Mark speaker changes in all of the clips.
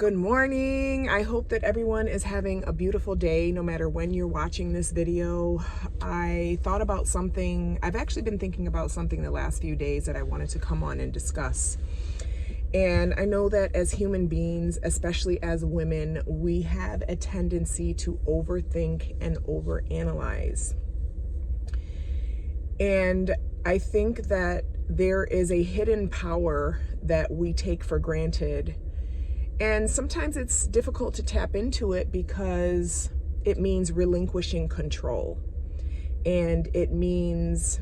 Speaker 1: Good morning. I hope that everyone is having a beautiful day no matter when you're watching this video. I thought about something. I've actually been thinking about something the last few days that I wanted to come on and discuss. And I know that as human beings, especially as women, we have a tendency to overthink and overanalyze. And I think that there is a hidden power that we take for granted. And sometimes it's difficult to tap into it because it means relinquishing control. And it means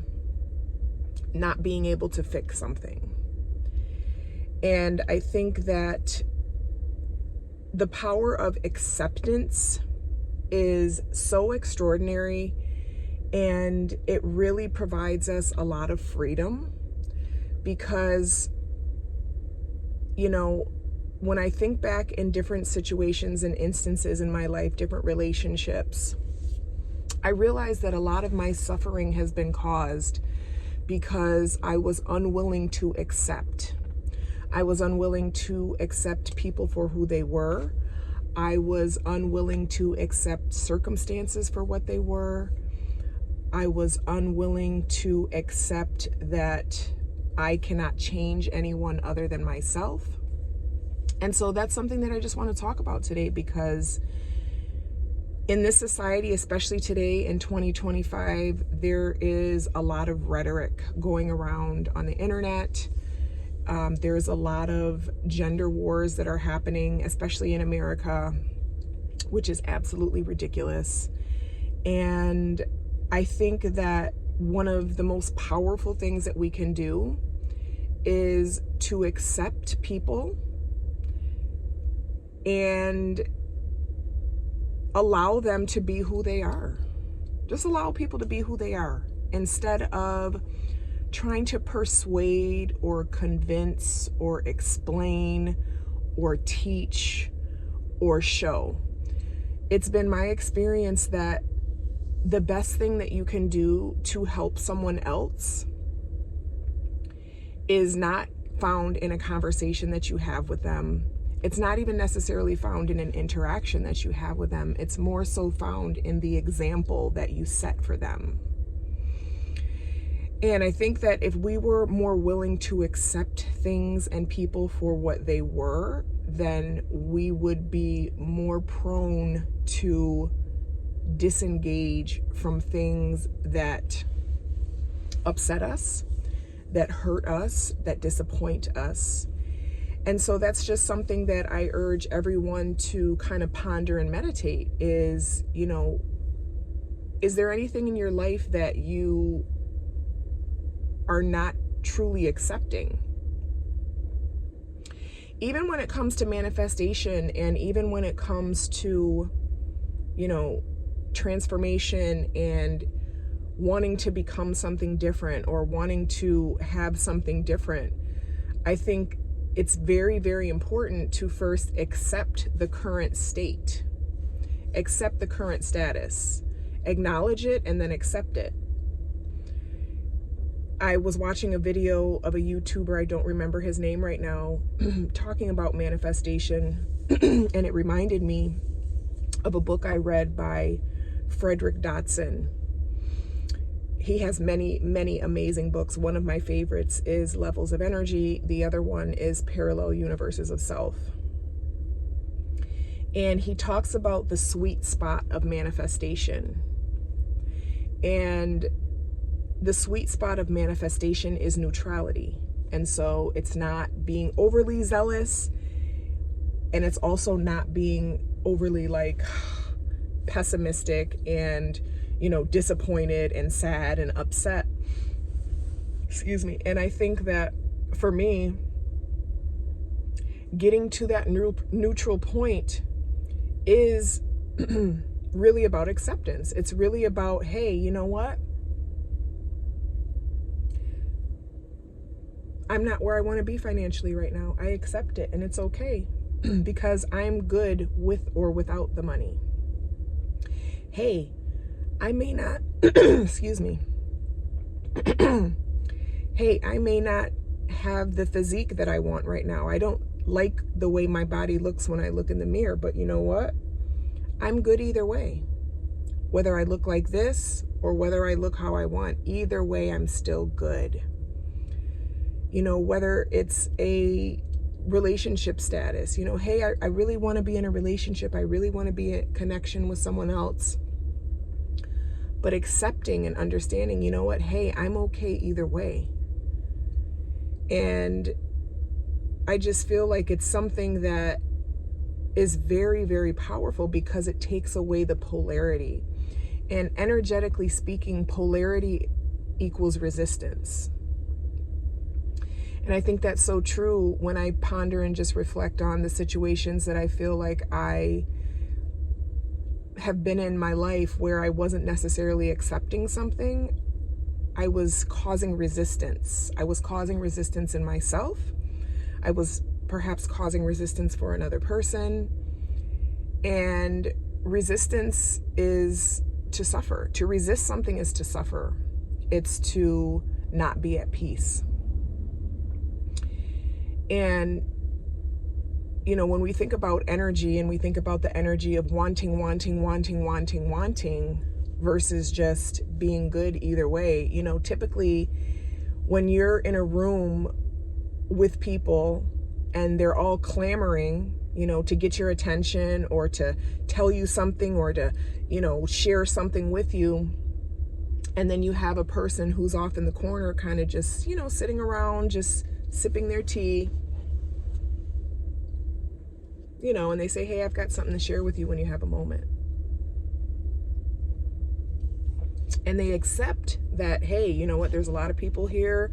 Speaker 1: not being able to fix something. And I think that the power of acceptance is so extraordinary, and it really provides us a lot of freedom because, when I think back in different situations and instances in my life, different relationships, I realized that a lot of my suffering has been caused because I was unwilling to accept. I was unwilling to accept people for who they were. I was unwilling to accept circumstances for what they were. I was unwilling to accept that I cannot change anyone other than myself. And so that's something that I just want to talk about today, because in this society, especially today in 2025, there is a lot of rhetoric going around on the internet. There's a lot of gender wars that are happening, especially in America, which is absolutely ridiculous. And I think that one of the most powerful things that we can do is to accept people and allow them to be who they are. Just allow people to be who they are instead of trying to persuade or convince or explain or teach or show. It's been my experience that the best thing that you can do to help someone else is not found in a conversation that you have with them. It's not even necessarily found in an interaction that you have with them. It's more so found in the example that you set for them. And I think that if we were more willing to accept things and people for what they were, then we would be more prone to disengage from things that upset us, that hurt us, that disappoint us. And so that's just something that I urge everyone to kind of ponder and meditate is, is there anything in your life that you are not truly accepting? Even when it comes to manifestation, and even when it comes to, transformation and wanting to become something different or wanting to have something different, I think it's very, very important to first accept the current state, accept the current status, acknowledge it, and then accept it. I was watching a video of a YouTuber, I don't remember his name right now, talking about manifestation, and it reminded me of a book I read by Frederick Dodson. He has many, many amazing books. One of my favorites is Levels of Energy. The other one is Parallel Universes of Self. And he talks about the sweet spot of manifestation. And the sweet spot of manifestation is neutrality. And so it's not being overly zealous, and it's also not being overly pessimistic and disappointed and sad and upset. Excuse me. And I think that for me, getting to that neutral point is really about acceptance. It's really about, hey, you know what? I'm not where I want to be financially right now. I accept it, and it's okay because I'm good with or without the money. Hey, I may not, excuse me. Hey, I may not have the physique that I want right now. I don't like the way my body looks when I look in the mirror, but you know what? I'm good either way. Whether I look like this or whether I look how I want, either way, I'm still good. You know, whether it's a relationship status, you know, hey, I really want to be in a relationship. I really want to be in connection with someone else. But accepting and understanding, you know what, hey, I'm okay either way. And I just feel like it's something that is very, very powerful because it takes away the polarity. And energetically speaking, polarity equals resistance. And I think that's so true when I ponder and just reflect on the situations that I feel like I have been in my life where I wasn't necessarily accepting something. I was causing resistance. I was causing resistance in myself. I was perhaps causing resistance for another person. And resistance is to suffer. To resist something is to suffer. It's to not be at peace. And, you know, when we think about energy and we think about the energy of wanting versus just being good either way, you know, typically when you're in a room with people and they're all clamoring, you know, to get your attention or to tell you something or to, you know, share something with you, and then you have a person who's off in the corner kind of just, you know, sitting around just sipping their tea, you know, and they say, hey, I've got something to share with you when you have a moment. And they accept that, hey, you know what, there's a lot of people here,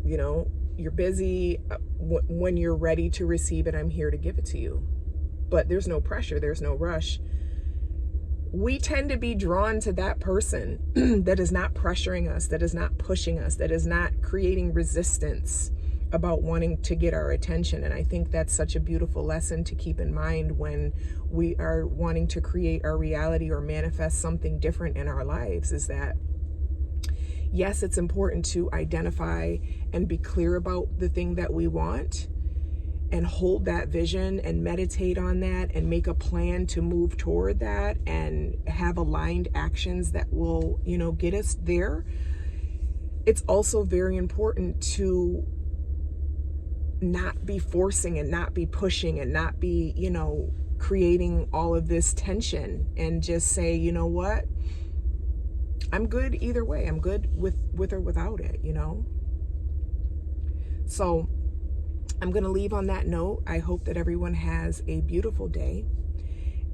Speaker 1: you know, you're busy. When you're ready to receive it, I'm here to give it to you. But there's no pressure, there's no rush. We tend to be drawn to that person that is not pressuring us, that is not pushing us, that is not creating resistance about wanting to get our attention. And I think that's such a beautiful lesson to keep in mind when we are wanting to create our reality or manifest something different in our lives, is that yes, it's important to identify and be clear about the thing that we want and hold that vision and meditate on that and make a plan to move toward that and have aligned actions that will, you know, get us there. It's also very important to not be forcing and not be pushing and not be, you know, creating all of this tension, and just say, you know what, I'm good either way. I'm good with or without it, you know? So I'm going to leave on that note. I hope that everyone has a beautiful day,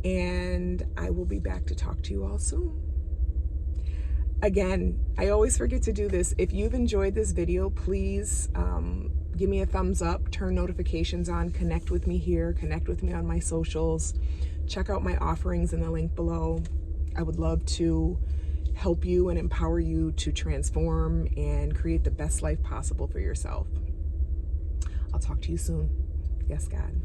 Speaker 1: and I will be back to talk to you all soon. Again, I always forget to do this. If you've enjoyed this video, please give me a thumbs up, turn notifications on, connect with me here, connect with me on my socials, check out my offerings in the link below. I would love to help you and empower you to transform and create the best life possible for yourself. I'll talk to you soon. Yes, God.